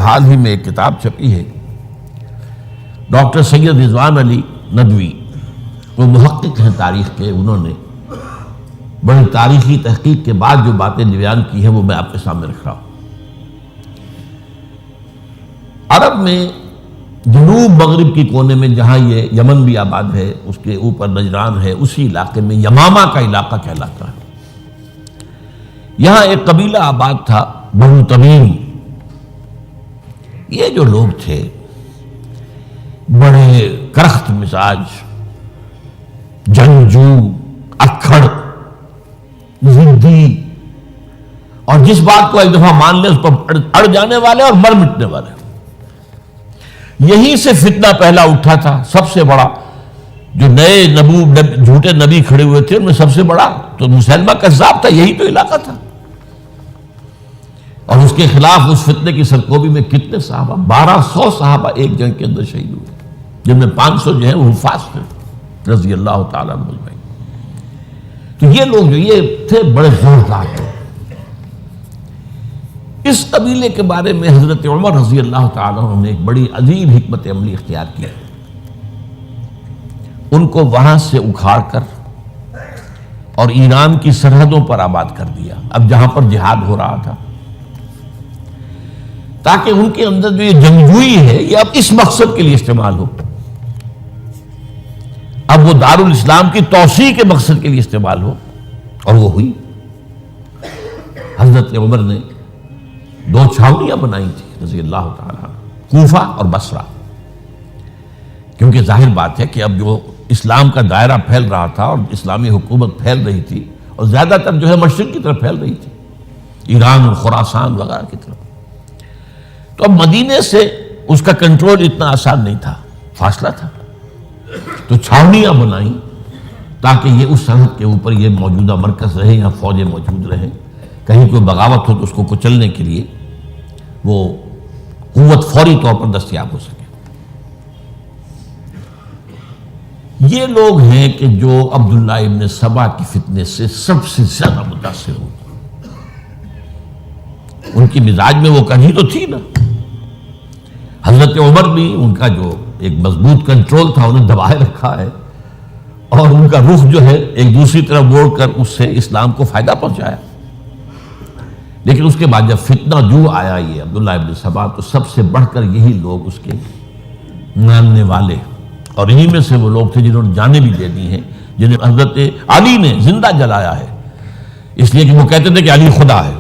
حال ہی میں ایک کتاب چھپی ہے، ڈاکٹر سید رضوان علی ندوی، وہ محقق ہیں تاریخ کے، انہوں نے بڑی تاریخی تحقیق کے بعد جو باتیں بیان کی ہیں وہ میں آپ کے سامنے رکھ رہا ہوں۔ عرب میں جنوب مغرب کی کونے میں جہاں یہ یمن بھی آباد ہے، اس کے اوپر نجران ہے، اسی علاقے میں یمامہ کا علاقہ کہلاتا ہے۔ یہاں ایک قبیلہ آباد تھا، بنو تمیم۔ یہ جو لوگ تھے بڑے کرخت مزاج، جنگجو، اکھڑ، ضدی، اور جس بات کو ایک دفعہ مان لے اس پر اڑ جانے والے اور مر مٹنے والے۔ یہیں سے فتنہ پہلا اٹھا تھا۔ سب سے بڑا جو نئے جھوٹے نبی کھڑے ہوئے تھے ان میں سب سے بڑا تو مسلمہ کذاب تھا، یہی تو علاقہ تھا، اور اس کے خلاف اس فتنے کی سرکوبی میں کتنے صحابہ، 1200 صحابہ ایک جنگ کے اندر شہید ہوئے، جن میں 500 جو ہیں وہ حفاظ تھے رضی اللہ تعالیٰ عنہ اجمعین۔ تو یہ لوگ جو یہ تھے بڑے زوردار تھے۔ اس قبیلے کے بارے میں حضرت عمر رضی اللہ تعالیٰ عنہ نے ایک بڑی عجیب حکمت عملی اختیار کی۔ ان کو وہاں سے اکھاڑ کر اور ایران کی سرحدوں پر آباد کر دیا، اب جہاں پر جہاد ہو رہا تھا، تاکہ ان کے اندر جو یہ جنگجوئی ہے یہ اب اس مقصد کے لیے استعمال ہو، اب وہ دارالاسلام کی توسیع کے مقصد کے لیے استعمال ہو، اور وہ ہوئی۔ حضرت عمر نے 2 چھاؤنیاں بنائی تھی رضی اللہ تعالیٰ، کوفہ اور بصرہ، کیونکہ ظاہر بات ہے کہ اب جو اسلام کا دائرہ پھیل رہا تھا اور اسلامی حکومت پھیل رہی تھی، اور زیادہ تر جو ہے مشرق کی طرف پھیل رہی تھی، ایران اور خراسان وغیرہ کی طرف، تو اب مدینے سے اس کا کنٹرول اتنا آسان نہیں تھا، فاصلہ تھا، تو چھاؤنیاں بنائیں تاکہ یہ اس سرحد کے اوپر یہ موجودہ مرکز رہے، یہاں فوجیں موجود رہیں، کہیں کوئی بغاوت ہو تو اس کو کچلنے کے لیے وہ قوت فوری طور پر دستیاب ہو سکے۔ یہ لوگ ہیں کہ جو عبداللہ ابن سبا کی فتنے سے سب سے زیادہ متاثر ہوئے۔ ان کی مزاج میں وہ کمی تو تھی نا، حضرت عمر بھی ان کا جو ایک مضبوط کنٹرول تھا انہیں دبائے رکھا ہے، اور ان کا رخ جو ہے ایک دوسری طرف موڑ کر اس سے اسلام کو فائدہ پہنچایا۔ لیکن اس کے بعد جب فتنہ جو آیا یہ عبداللہ ابن سبا، تو سب سے بڑھ کر یہی لوگ اس کے ماننے والے، اور انہی میں سے وہ لوگ تھے جنہوں نے جانیں بھی دے دی ہیں، جنہیں حضرت علی نے زندہ جلایا ہے، اس لیے کہ وہ کہتے تھے کہ علی خدا ہے۔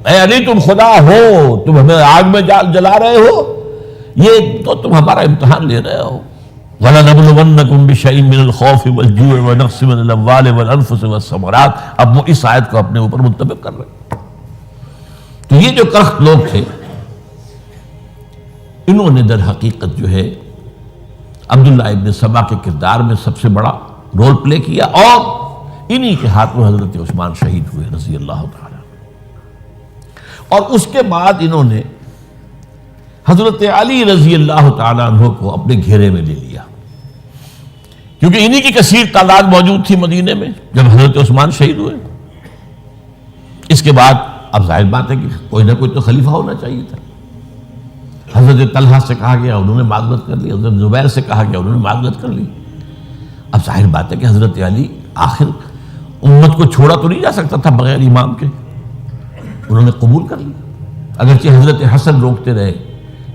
اے علی تم خدا ہو، تم ہمیں آگ میں جلا رہے ہو، یہ تو تم ہمارا امتحان لے رہے ہو۔ وَلَنَبْلُوَنَّكُمْ بِشَيْءٍ مِّنَ الْخَوْفِ وَالْجُوعِ وَنَقْصٍ مِّنَ الْأَمْوَالِ وَالْأَنفُسِ وَالثَّمَرَاتِ۔ اب وہ اس آیت کو اپنے اوپر منطبق کر رہے ہیں۔ تو یہ جو کرخت لوگ تھے، انہوں نے در حقیقت جو ہے عبداللہ ابن سبا کے کردار میں سب سے بڑا رول پلے کیا، اور انہی کے ہاتھوں حضرت عثمان شہید ہوئے رضی اللہ تعالیٰ۔ اور اس کے بعد انہوں نے حضرت علی رضی اللہ تعالیٰ عنہ کو اپنے گھیرے میں لے لیا، کیونکہ انہی کی کثیر تعداد موجود تھی مدینے میں جب حضرت عثمان شہید ہوئے۔ اس کے بعد اب ظاہر بات ہے کہ کوئی نہ کوئی تو خلیفہ ہونا چاہیے تھا۔ حضرت طلحہ سے کہا گیا، انہوں نے معذرت کر لی، حضرت زبیر سے کہا گیا، انہوں نے معذرت کر لی۔ اب ظاہر بات ہے کہ حضرت علی آخر امت کو چھوڑا تو نہیں جا سکتا تھا بغیر امام کے، انہوں نے قبول کر لی، اگرچہ حضرت حسن روکتے رہے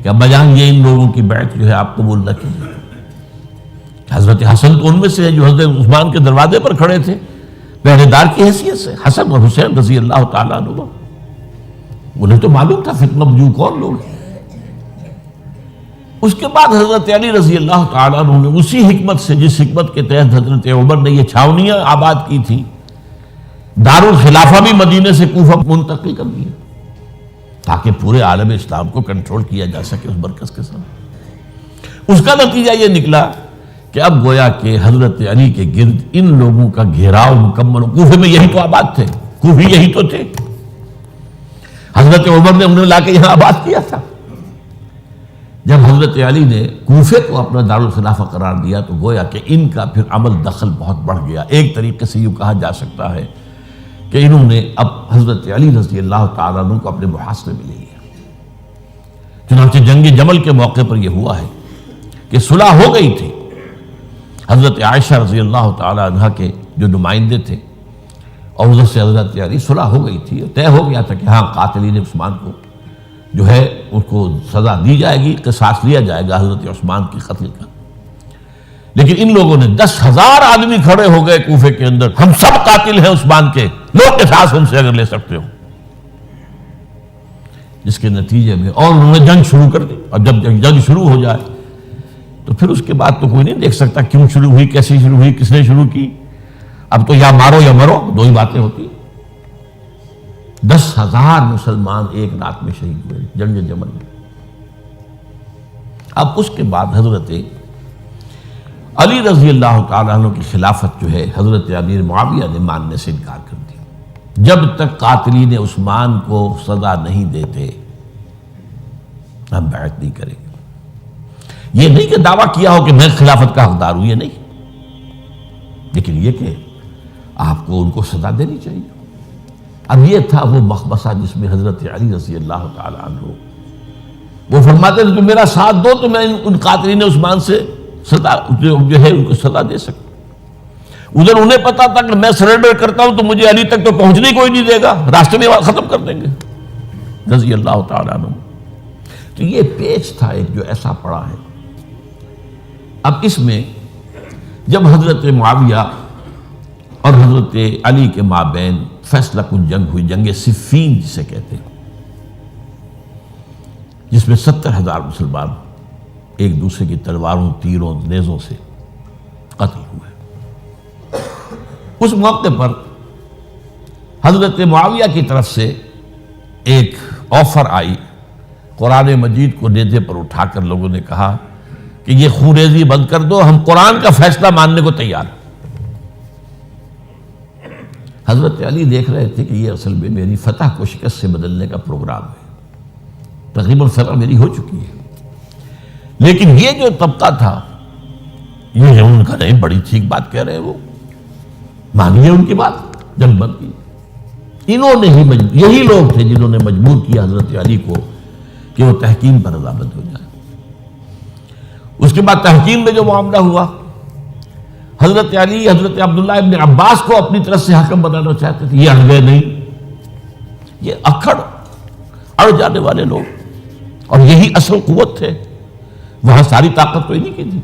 کہ ابا جان یہ ان لوگوں کی بیعت جو ہے آپ قبول نہ کیجیے۔ حضرت حسن تو ان میں سے ہیں جو حضرت عثمان کے دروازے پر کھڑے تھے پہرے دار کی حیثیت سے، حسن اور حسین رضی اللہ تعالیٰ عنہ، انہیں تو معلوم تھا فتنہ جو کون لوگ ہیں۔ اس کے بعد حضرت علی رضی اللہ تعالیٰ عنہ نے اسی حکمت سے، جس حکمت کے تحت حضرت عمر نے یہ چھاونیاں آباد کی تھی، دارالخلافہ بھی مدینے سے کوفہ منتقل کر دیا تاکہ پورے عالم اسلام کو کنٹرول کیا جا سکے اس مرکز کے ساتھ۔ اس کا نتیجہ یہ نکلا کہ اب گویا کہ حضرت علی کے گرد ان لوگوں کا گھیراؤ مکمل، کوفے میں یہی تو آباد تھے، کوفی یہی تو تھے، حضرت عمر نے انہیں لا کے یہاں آباد کیا تھا۔ جب حضرت علی نے کوفے کو اپنا دارالخلافہ قرار دیا تو گویا کہ ان کا پھر عمل دخل بہت بڑھ گیا۔ ایک طریقے سے یوں کہا جا سکتا ہے کہ انہوں نے اب حضرت علی رضی اللہ تعالیٰ عنہ کو اپنے محاصرے میں لے لیا، چنانچہ جنگ جمل کے موقع پر یہ ہوا ہے کہ صلح ہو گئی تھی. حضرت عائشہ رضی اللہ تعالی عنہ کے جو نمائندے تھے اور ادھر سے حضرت علی، صلح ہو گئی تھی، طے ہو گیا تھا کہ ہاں قاتلین عثمان کو جو ہے اس کو سزا دی جائے گی، قصاص لیا جائے گا حضرت عثمان کی قتل کا. لیکن ان لوگوں نے 10,000 آدمی کھڑے ہو گئے کوفے کے اندر، ہم سب قاتل ہیں عثمان کے، لوگ قصاص ہم سے اگر لے سکتے ہو. جس کے نتیجے میں اور انہوں نے جنگ شروع کر دی. اور جب جنگ شروع ہو جائے تو پھر اس کے بعد تو کوئی نہیں دیکھ سکتا کیوں شروع ہوئی، کیسے شروع ہوئی، کس نے شروع کی. اب تو یا مارو یا مرو، دو ہی باتیں ہوتی. 10,000 مسلمان ایک رات میں شہید ہوئے جنگ جمل میں. اب اس کے بعد حضرت علی رضی اللہ تعالیٰ عنہ کی خلافت جو ہے حضرت امیر معاویہ نے ماننے سے انکار کر دیا. جب تک قاتلین عثمان کو سزا نہیں دیتے ہم بیعت نہیں کریں گے. یہ نہیں کہ دعویٰ کیا ہو کہ میں خلافت کا حقدار ہوں، یہ نہیں، لیکن یہ کہ آپ کو ان کو سزا دینی چاہیے. اب یہ تھا وہ مخبصہ جس میں حضرت علی رضی اللہ تعالی عنہ وہ فرماتے تھے کہ میرا ساتھ دو تو میں ان قاتلین عثمان سے سزا جو ہے ان کو سزا دے سکتا. ادھر انہیں پتا تھا کہ میں سرنڈر کرتا ہوں تو مجھے علی تک تو پہنچنے کوئی نہیں دے گا، راستے میں ختم کر دیں گے رضی اللہ تعالی عنہ. تو یہ پیچ تھا ایک جو ایسا پڑا ہے. اب اس میں جب حضرت معاویہ اور حضرت علی کے مابین فیصلہ کن جنگ ہوئی، جنگ صفین جسے کہتے ہیں، جس میں 70,000 مسلمان ایک دوسرے کی تلواروں، تیروں، نیزوں سے قتل ہوئے. اس موقع پر حضرت معاویہ کی طرف سے ایک آفر آئی. قرآن مجید کو نیزے پر اٹھا کر لوگوں نے کہا کہ یہ خونریزی بند کر دو، ہم قرآن کا فیصلہ ماننے کو تیار ہیں. حضرت علی دیکھ رہے تھے کہ یہ اصل میں میری فتح کو شکست سے بدلنے کا پروگرام ہے. تقریباً فتح میری ہو چکی ہے، لیکن یہ جو طبقہ تھا یہ ان کا نہیں، بڑی ٹھیک بات کہہ رہے ہیں، وہ مانیے ان کی بات، جنگ بند کی. انہوں نے ہی یہی لوگ تھے جنہوں نے مجبور کیا حضرت علی کو کہ وہ تحکیم پر رضامند ہو جائے. اس کے بعد تحکیم میں جو معاملہ ہوا، حضرت علی حضرت عبداللہ ابن عباس کو اپنی طرف سے حاکم بنانا چاہتے تھے، یہ اڑ گئے نہیں. یہ اڑ جانے والے لوگ، اور یہی اصل قوت تھے، وہاں ساری طاقت تو انہی کی تھی.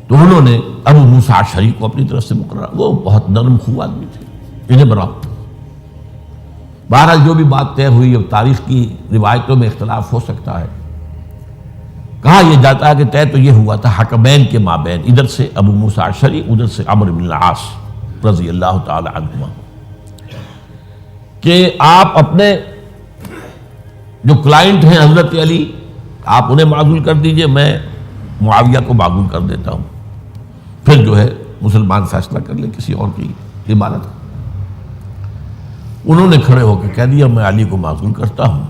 تو انہوں نے ابو موسیٰ اشعری کو اپنی طرف سے مقررہ، وہ بہت نرم خو آدمی تھے، انہیں بنا. بہرحال جو بھی بات طے ہوئی، اب تاریخ کی روایتوں میں اختلاف ہو سکتا ہے. کہا یہ جاتا ہے کہ طے تو یہ ہوا تھا حکمین کے مابین، ادھر سے ابو موسیٰ اشعری، ادھر سے عمرو بن العاص رضی اللہ تعالی عنہما، کہ آپ اپنے جو کلائنٹ ہیں حضرت علی آپ انہیں معزول کر دیجئے، میں معاویہ کو معزول کر دیتا ہوں، پھر جو ہے مسلمان فیصلہ کر لیں کسی اور کی عبادت. انہوں نے کھڑے ہو کے کہہ دیا میں علی کو معزول کرتا ہوں،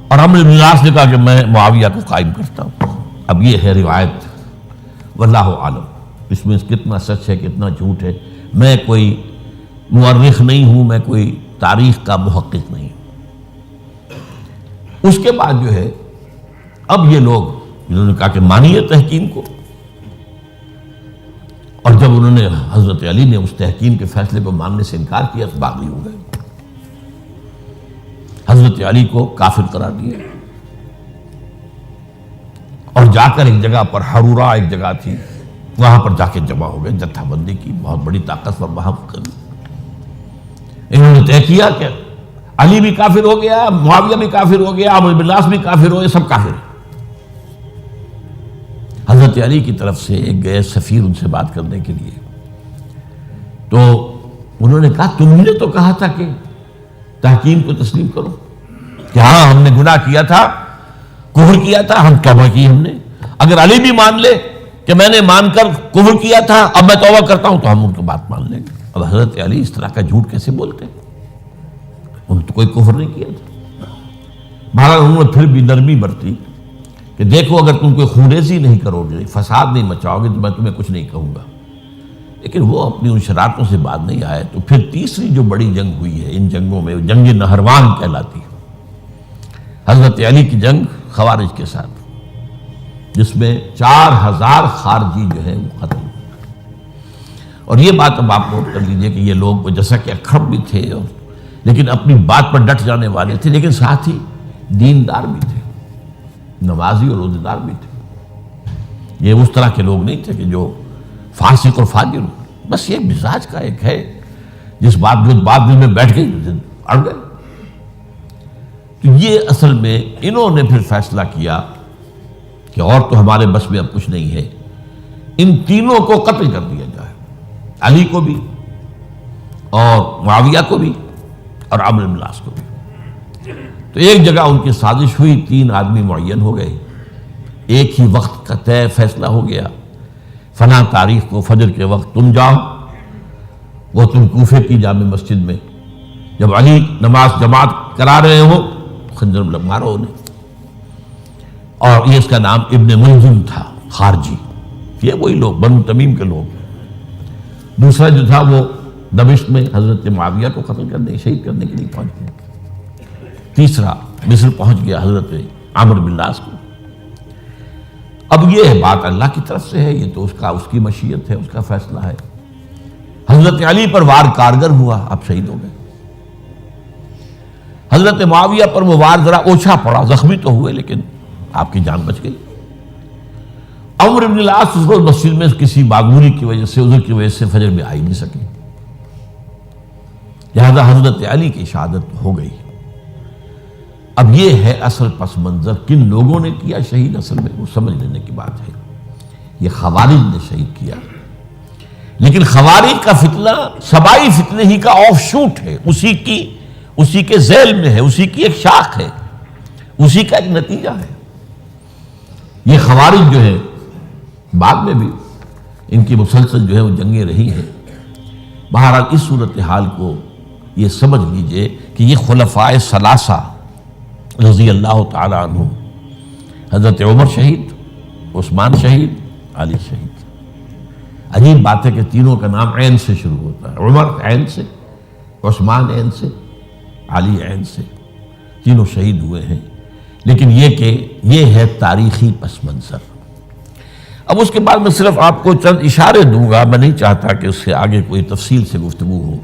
اور عمرو بن العاص نے کہا کہ میں معاویہ کو قائم کرتا ہوں. اب یہ ہے روایت، واللہ عالم اس میں کتنا سچ ہے کتنا جھوٹ ہے. میں کوئی مورخ نہیں ہوں، میں کوئی تاریخ کا محقق نہیں ہوں. اس کے بعد جو ہے اب یہ لوگ جنہوں نے کہا کہ مانیے تحکیم کو، اور جب انہوں نے حضرت علی نے اس تحکیم کے فیصلے کو ماننے سے انکار کیا تو باغی ہو گئے، حضرت علی کو کافر قرار دیا، اور جا کر ایک جگہ پر حرورہ ایک جگہ تھی وہاں پر جا کے جمع ہو گئے، جتھا بندی کی، بہت بڑی طاقت پر وہاں کر. انہوں نے طے کیا کہ علی بھی کافر ہو گیا، معاویہ بھی کافر ہو گیا، عمرو بن العاص بھی کافر ہو گئے، سب کافر ہیں. حضرت علی کی طرف سے ایک گئے سفیر ان سے بات کرنے کے لیے، تو انہوں نے کہا تم نے تو کہا تھا کہ تحکیم کو تسلیم کرو، کہ ہاں ہم نے گناہ کیا تھا، کفر کیا تھا، ہم توبہ کی ہم نے. اگر علی بھی مان لے کہ میں نے مان کر کفر کیا تھا اب میں توبہ کرتا ہوں تو ہم ان کی بات مان لیں گے. اب حضرت علی اس طرح کا جھوٹ کیسے بولتے ہیں؟ انہوں نے تو کوئی کفر نہیں کیا تھا. بہرحال انہوں نے پھر بھی نرمی برتی کہ دیکھو اگر تم کوئی خونریزی نہیں کرو گے، فساد نہیں مچاؤ گے تو میں تمہیں کچھ نہیں کہوں گا. لیکن وہ اپنی ان شرارتوں سے بعد نہیں آئے. تو پھر تیسری جو بڑی جنگ ہوئی ہے ان جنگوں میں، جنگ نہروان کہلاتی ہے، حضرت علی کی جنگ خوارج کے ساتھ، جس میں 4000 خارجی جو ہے وہ قتل ہوئے۔ اور یہ بات اب آپ نوٹ کر لیجئے کہ یہ لوگ جیسا کہ اکھڑ بھی تھے لیکن اپنی بات پر ڈٹ جانے والے تھے، لیکن ساتھ ہی دیندار بھی تھے، نمازی اور روزہ دار بھی تھے۔ یہ اس طرح کے لوگ نہیں تھے کہ جو فاسق اور فاجر ہو، بس یہ مزاج کا ایک ہے جس بات دل میں بیٹھ گئی اڑ گئے۔ تو یہ اصل میں انہوں نے پھر فیصلہ کیا کہ اور تو ہمارے بس میں اب کچھ نہیں ہے، ان تینوں کو قتل کر دیا جائے، علی کو بھی اور معاویہ کو بھی اور عمرو بن العاص کو بھی۔ تو ایک جگہ ان کی سازش ہوئی، 3 آدمی معین ہو گئے، ایک ہی وقت کا طے فیصلہ ہو گیا، فلاں تاریخ کو فجر کے وقت تم جاؤ، وہ تم کوفے کی جامع مسجد میں، جب علی نماز جماعت کرا رہے ہو خنجر مارو انہیں۔ اور یہ اس کا نام ابن ملجم تھا، خارجی، یہ وہی لوگ بنو تمیم کے لوگ۔ دوسرا جو تھا وہ دمشق میں حضرت معاویہ کو قتل کرنے شہید کرنے کے لیے پہنچ گیا۔ تیسرا مصر پہنچ گیا حضرت عمرو بن العاص کو۔ اب یہ بات اللہ کی طرف سے ہے، یہ تو اس کی مشیت ہے، اس کا فیصلہ ہے۔ حضرت علی پر وار کارگر ہوا، اب شہید ہو گئے۔ حضرت معاویہ پر وہ وار ذرا اوچھا پڑا، زخمی تو ہوئے لیکن آپ کی جان بچ گئی۔ عمرو بن العاص اس روز مسجد میں کسی معمولی کی وجہ سے، عذر کی وجہ سے فجر میں آئی نہیں سکے، لہذا حضرت علی کی شہادت ہو گئی۔ اب یہ ہے اصل پس منظر، کن لوگوں نے کیا شہید، اصل میں وہ سمجھ لینے کی بات ہے۔ یہ خوارج نے شہید کیا، لیکن خوارج کا فتنہ سبائی فتنے ہی کا آف شوٹ ہے، اسی کے ذیل میں ہے، اسی کی ایک شاخ ہے، اسی کا ایک نتیجہ ہے۔ یہ خوارج جو ہے بعد میں بھی ان کی مسلسل جو ہے وہ جنگیں رہی ہیں۔ بہرحال اس صورتحال کو یہ سمجھ لیجئے کہ یہ خلفائے ثلاثہ رضی اللہ تعالی عنہ، حضرت عمر شہید، عثمان شہید، علی شہید۔ عجیب بات ہے کہ تینوں کا نام عین سے شروع ہوتا ہے، عمر عین سے، عثمان عین سے، علی عین سے، تینوں شہید ہوئے ہیں۔ لیکن یہ کہ یہ ہے تاریخی پس منظر۔ اب اس کے بعد میں صرف آپ کو چند اشارے دوں گا، میں نہیں چاہتا کہ اس سے آگے کوئی تفصیل سے گفتگو ہو۔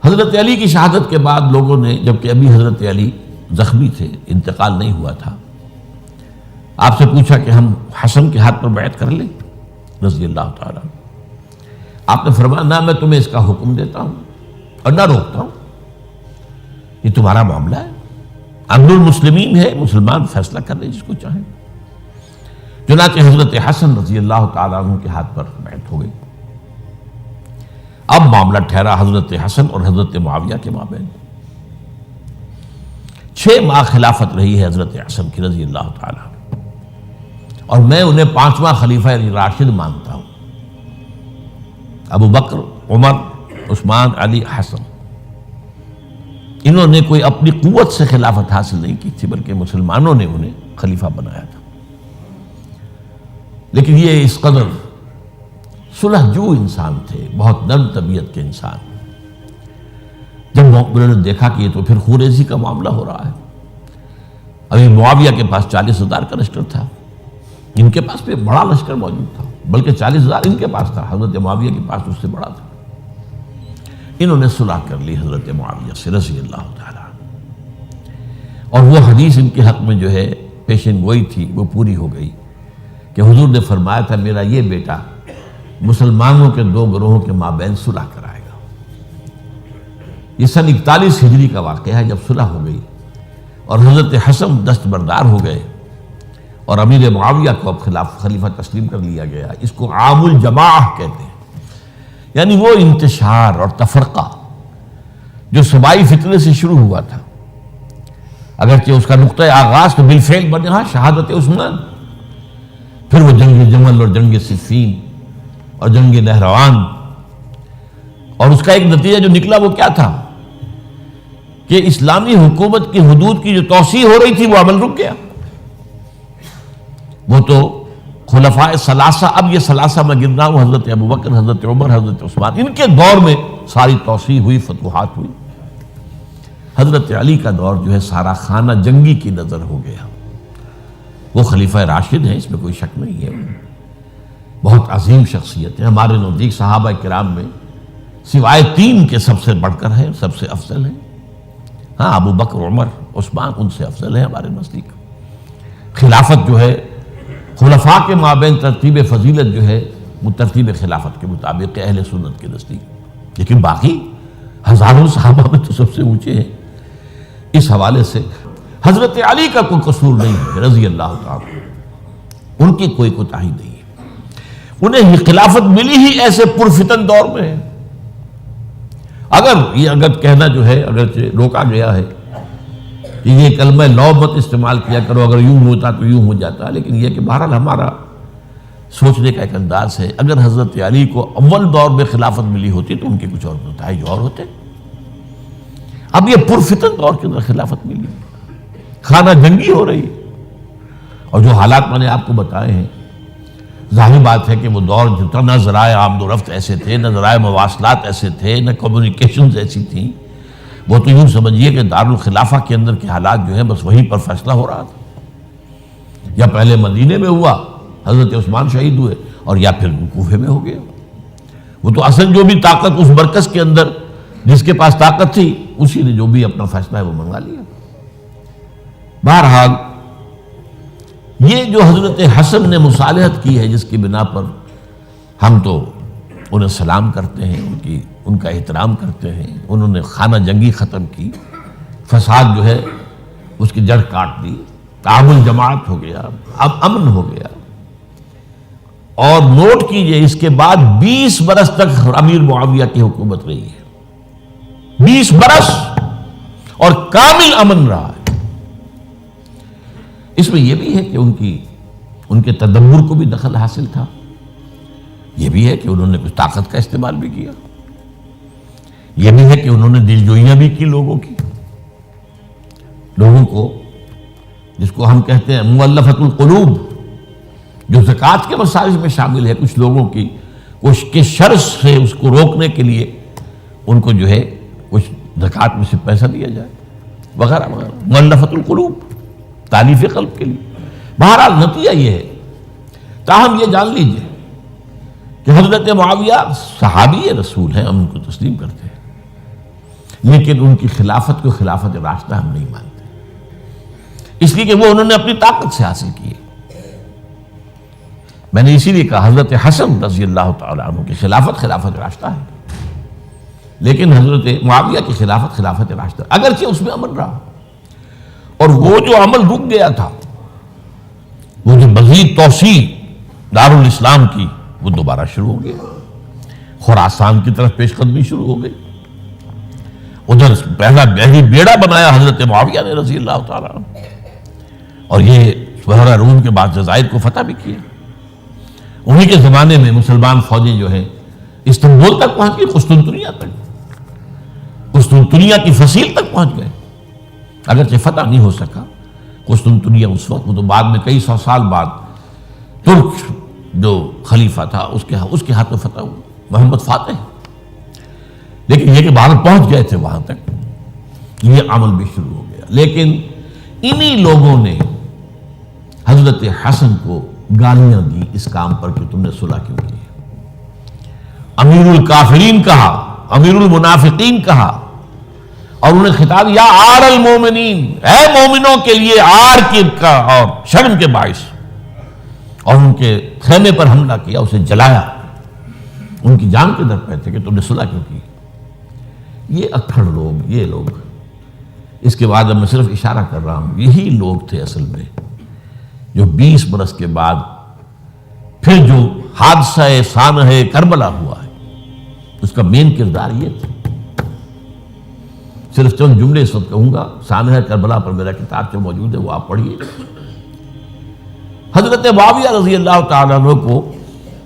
حضرت علی کی شہادت کے بعد لوگوں نے، جبکہ ابھی حضرت علی زخمی تھے، انتقال نہیں ہوا تھا، آپ سے پوچھا کہ ہم حسن کے ہاتھ پر بیعت کر لیں رضی اللہ تعالیٰ۔ آپ نے فرمایا نہ میں تمہیں اس کا حکم دیتا ہوں اور نہ روکتا ہوں، یہ تمہارا معاملہ ہے، امر المسلمین ہے، مسلمان فیصلہ کر لیں جس کو چاہیں۔ چنانچہ حضرت حسن رضی اللہ تعالیٰ عنہ کے ہاتھ پر بیعت ہو گئی۔ اب معاملہ ٹھہرا حضرت حسن اور حضرت معاویہ کے مابین۔ 6 ماہ خلافت رہی ہے حضرت حسن کی رضی اللہ تعالیٰ، اور میں انہیں 5واں خلیفہ راشد مانتا ہوں۔ ابو بکر، عمر، عثمان، علی، حسن، انہوں نے کوئی اپنی قوت سے خلافت حاصل نہیں کی تھی، بلکہ مسلمانوں نے انہیں خلیفہ بنایا تھا۔ لیکن یہ اس قدر صلح جو انسان تھے، بہت نرم طبیعت کے انسان، جب انہوں نے دیکھا کہ یہ تو پھر خوریزی کا معاملہ ہو رہا ہے، ابھی معاویہ کے پاس 40,000 کا لشکر تھا، ان کے پاس بھی بڑا لشکر موجود تھا، بلکہ 40,000 ان کے پاس تھا، حضرت معاویہ کے پاس اس سے بڑا تھا۔ انہوں نے صلح کر لی حضرت معاویہ سے رضی اللہ تعالیٰ، اور وہ حدیث ان کے حق میں جو ہے پیشن گوئی تھی وہ پوری ہو گئی کہ حضور نے فرمایا تھا میرا یہ بیٹا مسلمانوں کے 2 گروہوں کے مابین صلح کرائے گا۔ یہ سن 41 ہجری کا واقعہ ہے جب صلح ہو گئی اور حضرت حسن دستبردار ہو گئے اور امیر معاویہ کو اب خلیفہ تسلیم کر لیا گیا۔ اس کو عام الجماعہ کہتے ہیں، یعنی وہ انتشار اور تفرقہ جو صوبائی فتنے سے شروع ہوا تھا، اگرچہ اس کا نقطہ آغاز تو بالفعل بنا شہادت عثمان، پھر وہ جنگ جمل اور جنگ صفین اور جنگ نہروان، اور اس کا ایک نتیجہ جو نکلا وہ کیا تھا کہ اسلامی حکومت کی حدود کی جو توسیع ہو رہی تھی وہ عمل رک گیا۔ وہ تو خلفائے ثلاثہ، اب یہ ثلاثہ میں گن رہا ہوں، حضرت ابوبکر، حضرت عمر، حضرت عثمان، ان کے دور میں ساری توسیع ہوئی، فتوحات ہوئی۔ حضرت علی کا دور جو ہے سارا خانہ جنگی کی نظر ہو گیا. وہ خلیفہ راشد ہیں، اس میں کوئی شک نہیں ہے، بہت عظیم شخصیت ہے، ہمارے نزدیک صحابہ کرام میں سوائے 3 کے سب سے بڑھ کر ہیں، سب سے افضل ہیں. ہاں، ابو بکر، عمر، عثمان ان سے افضل ہے ہمارے نزدیک. خلافت جو ہے خلفاء کے مابین ترتیب فضیلت جو ہے وہ ترتیب خلافت کے مطابق اہل سنت کے نزدیک، لیکن باقی ہزاروں صحابہ میں تو سب سے اونچے ہیں. اس حوالے سے حضرت علی کا کوئی قصور نہیں ہے رضی اللہ تعالیٰ، ان کی کوئی کوتاہی نہیں ہے. انہیں خلافت ملی ہی ایسے پرفتن دور میں ہے. اگر کہنا جو ہے اگرچہ روکا گیا ہے کہ یہ کلمہ لو مت استعمال کیا کرو، اگر یوں ہوتا تو یوں ہو جاتا، لیکن یہ کہ بہرحال ہمارا سوچنے کا ایک انداز ہے. اگر حضرت علی کو اول دور میں خلافت ملی ہوتی تو ان کے کچھ اور نتائج اور ہوتے. اب یہ پرفتن دور کے اندر خلافت ملی، خانہ جنگی ہو رہی ہے، اور جو حالات میں نے آپ کو بتائے ہیں، ظاہر بات ہے کہ وہ دور جتنا نہ ذرائع آمد و رفت ایسے تھے، نہ ذرائع مواصلات ایسے تھے، نہ کمیونیکیشنز ایسی تھیں. وہ تو یوں سمجھیے کہ دارالخلافہ کے اندر کے حالات جو ہیں بس وہیں پر فیصلہ ہو رہا تھا. یا پہلے مدینے میں ہوا، حضرت عثمان شہید ہوئے، اور یا پھر کوفے میں ہو گیا. وہ تو اصل جو بھی طاقت اس مرکز کے اندر جس کے پاس طاقت تھی، اسی نے جو بھی اپنا فیصلہ ہے وہ منگا لیا. بہرحال یہ جو حضرت حسن نے مصالحت کی ہے، جس کی بنا پر ہم تو انہیں سلام کرتے ہیں، ان کا احترام کرتے ہیں، انہوں نے خانہ جنگی ختم کی، فساد جو ہے اس کی جڑ کاٹ دی، تعامل جماعت ہو گیا، اب امن ہو گیا. اور نوٹ کیجئے اس کے بعد 20 برس تک امیر معاویہ کی حکومت رہی ہے. 20 برس اور کامل امن رہا ہے. اس میں یہ بھی ہے کہ ان کے تدبر کو بھی دخل حاصل تھا. یہ بھی ہے کہ انہوں نے کچھ طاقت کا استعمال بھی کیا. یہ بھی ہے کہ انہوں نے دلجوئیاں بھی کی لوگوں کو، جس کو ہم کہتے ہیں مؤلفۃ القلوب، جو زکوٰۃ کے مسائل میں شامل ہے. کچھ لوگوں کی کچھ کے شر سے اس کو روکنے کے لیے ان کو جو ہے کچھ زکوٰۃ میں سے پیسہ دیا جائے وغیرہ وغیرہ، مؤلفۃ القلوب، تالیف قلب کے لیے. بہرحال نتیجہ یہ ہے. تاہم یہ جان لیجئے کہ حضرت معاویہ صحابی رسول ہیں، ہم ان کو تسلیم کرتے ہیں، لیکن ان کی خلافت کو خلافت راشدہ ہم نہیں مانتے، اس لیے کہ وہ انہوں نے اپنی طاقت سے حاصل کی ہے. میں نے اسی لیے کہا حضرت حسن رضی اللہ تعالیٰ عنہ کی خلافت خلافت راشدہ ہے، لیکن حضرت معاویہ کی خلافت خلافت راشدہ، اگرچہ اس میں عمل رہا، اور وہ جو عمل رک گیا تھا، وہ جو مزید توسیع دارالاسلام کی، وہ دوبارہ شروع ہو گیا. خراسان کی طرف پیش قدمی شروع ہو گئی. ادھر پہلا بیڑا بنایا حضرت معاویہ نے رضی اللہ تعالیٰ عنہ، اور یہ بحیرہ روم کے بعد جزائر کو فتح بھی کیا. انہی کے زمانے میں مسلمان فوجیں جو ہیں استنبول تک پہنچ گئی، قسطنطنیہ کی فصیل تک پہنچ گئے. اگرچہ فتح نہیں ہو سکا قسطنطنیہ اس وقت، وہ تو بعد میں کئی 100 سال بعد ترک جو خلیفہ تھا اس کے ہاتھوں فتح ہوا، محمد فاتح. لیکن یہ کہ باہر پہنچ گئے تھے وہاں تک، یہ عمل بھی شروع ہو گیا. لیکن انہی لوگوں نے حضرت حسن کو گالیاں دی اس کام پر کہ تم نے صلح کیوں کی. امیر الکافرین کہا، امیر المنافقین کہا، اور انہیں خطاب یا آر المومنین، اے مومنوں کے لیے آر کی کا اور شرم کے باعث، اور ان کے خیمے پر حملہ کیا، اسے جلایا. ان کی جان کے در پہ تھے کہ تم نے صلح کیوں کی. یہ اکھڑ لوگ، یہ لوگ، اس کے بعد اب میں صرف اشارہ کر رہا ہوں، یہی لوگ تھے اصل میں جو 20 برس کے بعد پھر جو حادثہ سانحہ کربلا ہوا ہے اس کا مین کردار یہ تھا. صرف چند جملے اس وقت کہوں گا. سانحہ کربلا پر میرا کتاب جو موجود ہے وہ آپ پڑھیے. حضرت معاویہ رضی اللہ تعالیٰ عنہ کو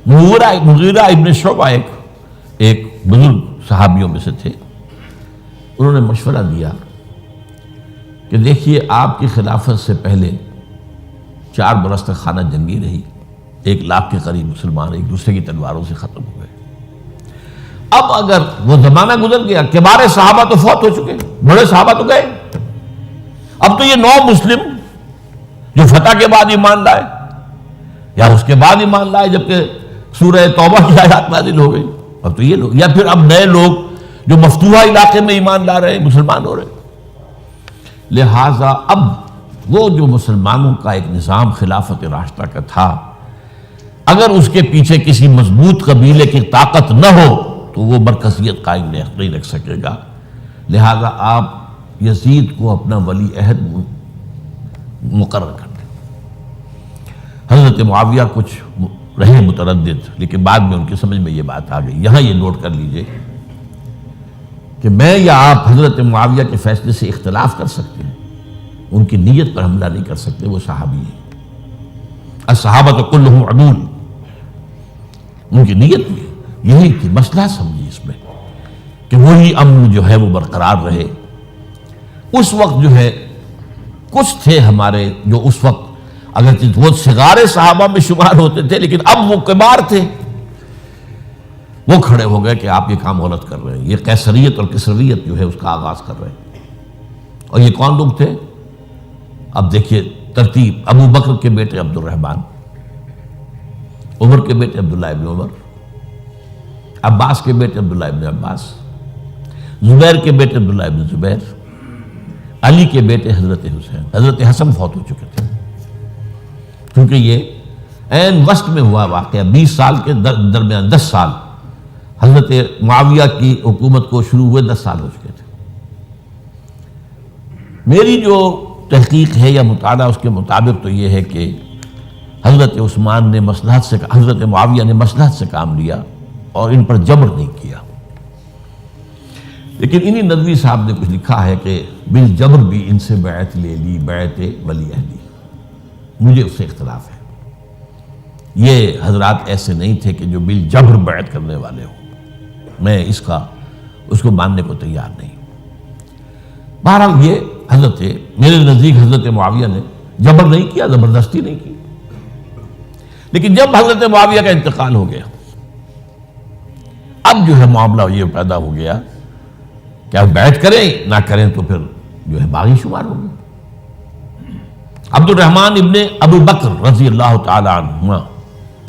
مغیرہ ابن شعبہ ایک بزرگ صحابیوں میں سے تھے، انہوں نے مشورہ دیا کہ دیکھیے آپ کی خلافت سے پہلے 4 برس تک خانہ جنگی رہی، 1 لاکھ کے قریب مسلمان ایک دوسرے کی تلواروں سے ختم ہوئے. اب اگر وہ زمانہ گزر گیا، کبار صحابہ تو فوت ہو چکے، بڑے صحابہ تو گئے، اب تو یہ نو مسلم جو فتح کے بعد ایمان لائے یا اس کے بعد ایمان لائے جبکہ سورہ توبہ کی آیات نازل ہو گئی، اب تو یہ لوگ، یا پھر اب نئے لوگ جو مفتوحہ علاقے میں ایمان لا رہے ہیں، مسلمان ہو رہے ہیں۔ لہٰذا اب وہ جو مسلمانوں کا ایک نظام خلافت راشدہ کا تھا، اگر اس کے پیچھے کسی مضبوط قبیلے کی طاقت نہ ہو تو وہ مرکزیت قائم نہیں رکھ سکے گا۔ لہذا آپ یزید کو اپنا ولی عہد مقرر کر دیں۔ حضرت معاویہ کچھ رہے متردد، لیکن بعد میں ان کی سمجھ میں یہ بات آ گئی۔ یہاں یہ نوٹ کر لیجئے کہ میں یا آپ حضرت معاویہ کے فیصلے سے اختلاف کر سکتے ہیں، ان کی نیت پر حملہ نہیں کر سکتے، وہ صحابی ہیں۔ الصحابہ کلہم عدول، ان کی نیت بھی یہی تھی، مسئلہ سمجھی اس میں کہ وہی امن جو ہے وہ برقرار رہے۔ اس وقت جو ہے کچھ تھے ہمارے جو اس وقت اگرچہ وہ صغار صحابہ میں شمار ہوتے تھے، لیکن اب وہ کبار تھے، وہ کھڑے ہو گئے کہ آپ یہ کام غلط کر رہے ہیں، یہ قیصریت اور کسرویت جو ہے اس کا آغاز کر رہے ہیں۔ اور یہ کون لوگ تھے؟ اب دیکھیے ترتیب: ابو بکر کے بیٹے عبد الرحمن، عمر کے بیٹے عبداللہ ابن عمر، عباس کے بیٹے عبداللہ ابن عباس، زبیر کے بیٹے عبداللہ ابن زبیر، علی کے بیٹے حضرت حسین۔ حضرت حسن فوت ہو چکے تھے کیونکہ یہ عین وسط میں ہوا واقعہ، 20 سال کے درمیان 10 سال حضرت معاویہ کی حکومت کو شروع ہوئے 10 سال ہو چکے تھے۔ میری جو تحقیق ہے یا مطالعہ اس کے مطابق تو یہ ہے کہ حضرت عثمان نے مصلحت سے، حضرت معاویہ نے مصلحت سے کام لیا اور ان پر جبر نہیں کیا، لیکن انہی ندوی صاحب نے کچھ لکھا ہے کہ بالجبر بھی ان سے بیعت لے لی، بیعت ولی عہدی۔ مجھے اس سے اختلاف ہے، یہ حضرات ایسے نہیں تھے کہ جو بالجبر بیعت کرنے والے ہوں، میں اس کو ماننے کو تیار نہیں۔ بہرحال یہ حضرت، میرے نزدیک حضرت معاویہ نے جبر نہیں کیا، زبردستی نہیں کی، لیکن جب حضرت معاویہ کا انتقال ہو گیا، اب جو ہے معاملہ یہ پیدا ہو گیا کہ آپ بیعت کریں نہ کریں تو پھر جو ہے باغی شمار ہو گئے۔ عبد الرحمن ابن ابو بکر رضی اللہ تعالی عنہما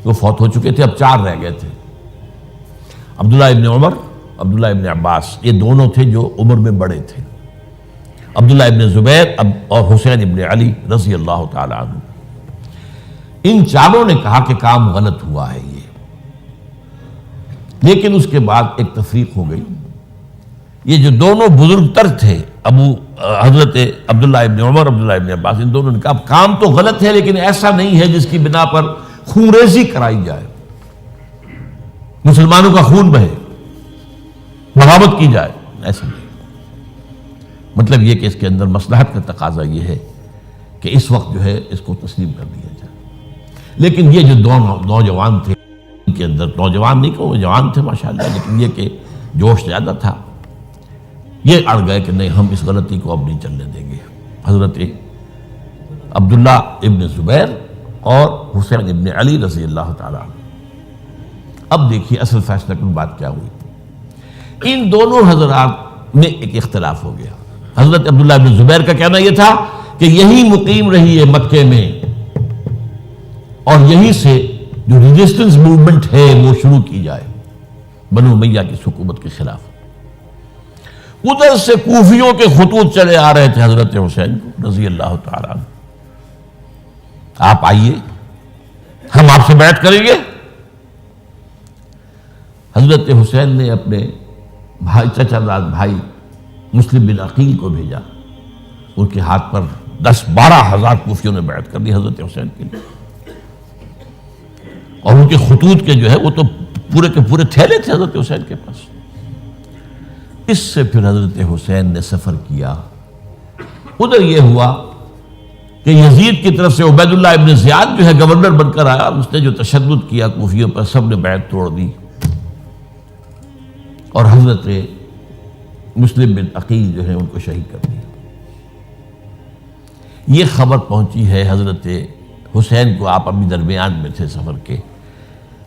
وہ فوت ہو چکے تھے، اب 4 رہ گئے تھے، عبداللہ ابن عمر، عبداللہ ابن عباس، یہ دونوں تھے جو عمر میں بڑے تھے، عبداللہ ابن زبیر اور حسین ابن علی رضی اللہ تعالی عنہ۔ ان چاروں نے کہا کہ کام غلط ہوا ہے یہ، لیکن اس کے بعد ایک تفریق ہو گئی۔ یہ جو دونوں بزرگ تر تھے، حضرت عبداللہ ابن عمر، عبداللہ ابن عباس، ان دونوں نے کہا کام تو غلط ہے لیکن ایسا نہیں ہے جس کی بنا پر خونریزی کرائی جائے، مسلمانوں کا خون بہے، بغاوت کی جائے، ایسا نہیں۔ مطلب یہ کہ اس کے اندر مصلحت کا تقاضا یہ ہے کہ اس وقت جو ہے اس کو تسلیم کر دیا جائے۔ لیکن یہ جو دو نوجوان تھے، ان کے اندر، نوجوان نہیں کہ وہ جوان تھے ماشاءاللہ، لیکن یہ کہ جوش زیادہ تھا، یہ اڑ گئے کہ نہیں، ہم اس غلطی کو اب نہیں چلنے دیں گے۔ حضرت عبداللہ ابن زبیر اور حسین ابن علی رضی اللہ تعالیٰ عنہ۔ اب دیکھیے اصل فیصلہ کن بات کیا ہوئی، ان دونوں حضرات میں ایک اختلاف ہو گیا۔ حضرت عبداللہ ابن زبیر کا کہنا یہ تھا کہ یہی مقیم رہی ہے مکے میں، اور یہیں سے جو ریزسٹنس موومنٹ ہے وہ شروع کی جائے بنو امیہ کی حکومت کے خلاف۔ ادھر سے کوفیوں کے خطوط چلے آ رہے تھے حضرت حسین کو رضی اللہ تعالیٰ عنہ، آپ آئیے، ہم آپ سے بیعت کریں گے۔ حضرت حسین نے اپنے بھائی، چچا داد بھائی مسلم بن عقیل کو بھیجا، ان کے ہاتھ پر 10-12 ہزار کوفیوں نے بیعت کر دی حضرت حسین کے لیے، اور ان کے خطوط کے جو ہے وہ تو پورے کے پورے تھیلے تھے حضرت حسین کے پاس۔ اس سے پھر حضرت حسین نے سفر کیا، ادھر یہ ہوا کہ یزید کی طرف سے عبید اللہ ابن زیاد جو ہے گورنر بن کر آیا، اس نے جو تشدد کیا کوفیوں پر، سب نے بیعت توڑ دی، اور حضرت مسلم بن عقیل جو ہے ان کو شہید کر دیا۔ یہ خبر پہنچی ہے حضرت حسین کو، آپ ابھی درمیان میں تھے سفر کے،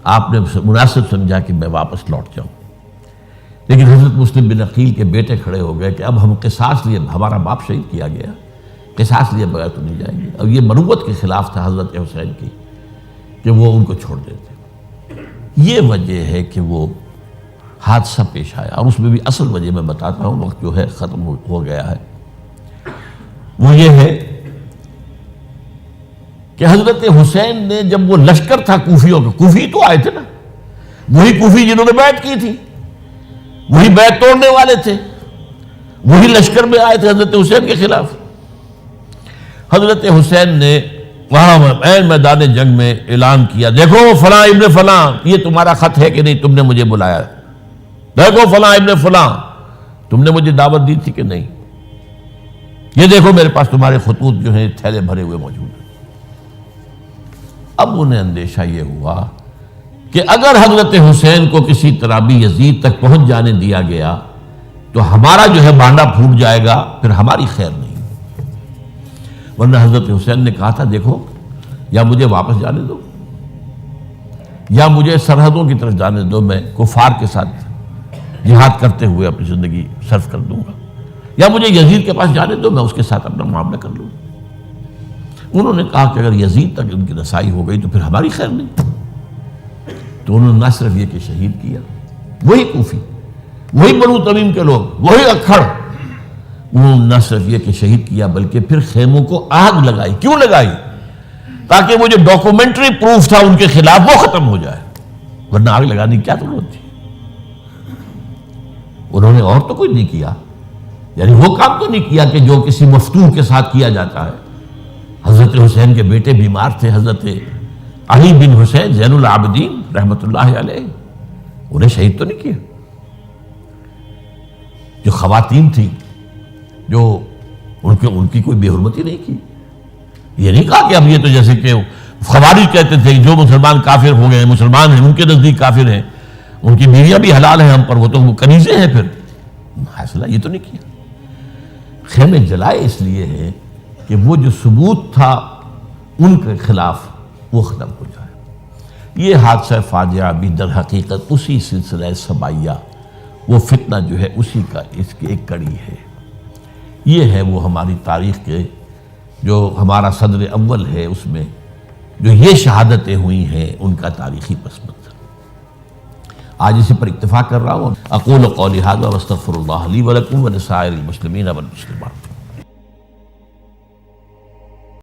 آپ نے مناسب سمجھا کہ میں واپس لوٹ جاؤں، لیکن حضرت مسلم بن عقیل کے بیٹے کھڑے ہو گئے کہ اب ہم قصاص لیے، ہمارا باپ شہید کیا گیا، قصاص لیے بغیر تو نہیں جائیں گے۔ اب یہ مروت کے خلاف تھا حضرت حسین کی کہ وہ ان کو چھوڑ دیتے۔ یہ وجہ ہے کہ وہ حادثہ پیش آیا، اور اس میں بھی اصل وجہ میں بتاتا ہوں، وقت جو ہے ختم ہو گیا ہے۔ وہ یہ ہے کہ حضرت حسین نے جب وہ لشکر تھا کوفیوں کا، کوفی تو آئے تھے نا، وہی کوفی جنہوں نے بیعت کی تھی، وہی بیعت توڑنے والے تھے، وہی لشکر میں آئے تھے حضرت حسین کے خلاف۔ حضرت حسین نے وہاں عین میدان جنگ میں اعلان کیا، دیکھو فلاں ابن فلاں، یہ تمہارا خط ہے کہ نہیں، تم نے مجھے بلایا، دیکھو فلاں ابن فلاں، تم نے مجھے دعوت دی تھی کہ نہیں، یہ دیکھو میرے پاس تمہارے خطوط جو ہیں تھیلے بھرے ہوئے موجود ہیں۔ اب انہیں اندیشہ یہ ہوا کہ اگر حضرت حسین کو کسی طرح بھی یزید تک پہنچ جانے دیا گیا تو ہمارا جو ہے بانڈا پھوٹ جائے گا، پھر ہماری خیر نہیں۔ ورنہ حضرت حسین نے کہا تھا، دیکھو یا مجھے واپس جانے دو، یا مجھے سرحدوں کی طرف جانے دو، میں کفار کے ساتھ جہاد کرتے ہوئے اپنی زندگی صرف کر دوں گا، یا مجھے یزید کے پاس جانے دو، میں اس کے ساتھ اپنا معاملہ کر لوں۔ انہوں نے کہا کہ اگر یزید تک ان کی رسائی ہو گئی تو پھر ہماری خیر نہیں۔ تو انہوں نے نہ صرف یہ کہ شہید کیا، وہی کوفی، وہی بنو تمیم کے لوگ، وہی اکھڑ، انہوں نے نہ صرف یہ کہ شہید کیا بلکہ پھر خیموں کو آگ لگائی۔ کیوں لگائی؟ تاکہ وہ جو ڈاکومنٹری پروف تھا ان کے خلاف وہ ختم ہو جائے، ورنہ آگ لگانے کی کیا ضرورت تھی؟ انہوں نے اور تو کوئی نہیں کیا، یعنی وہ کام تو نہیں کیا کہ جو کسی مفتون کے ساتھ کیا جاتا ہے۔ حضرت حسین کے بیٹے بیمار تھے، حضرت علی بن حسین زین العابدین رحمۃ اللہ علیہ، انہیں شہید تو نہیں کیا۔ جو خواتین تھیں جو ان کی کوئی بے حرمتی نہیں کی۔ یہ نہیں کہا کہ اب یہ تو جیسے کہ خوارج کہتے تھے جو مسلمان کافر ہو گئے، مسلمان ہیں ان کے نزدیک کافر ہیں، ان کی بیویاں بھی حلال ہیں ہم پر، وہ تو کنیزیں ہیں، پھر حاصلہ یہ تو نہیں کیا۔ خیمے جلائے اس لیے ہے کہ وہ جو ثبوت تھا ان کے خلاف وہ ختم ہو جائے۔ یہ حادثہ فاجعہ بھی در حقیقت اسی سلسلہ سبائیہ، وہ فتنہ جو ہے اسی کا اس کی ایک کڑی ہے۔ یہ ہے وہ ہماری تاریخ کے جو ہمارا صدر اول ہے، اس میں جو یہ شہادتیں ہوئی ہیں ان کا تاریخی پس منظر۔ آج اسی پر اکتفا کر رہا ہوں۔ اقول قولی ھذا واستغفر اللہ لی ولکم ولسائر المسلمین والمسلمات۔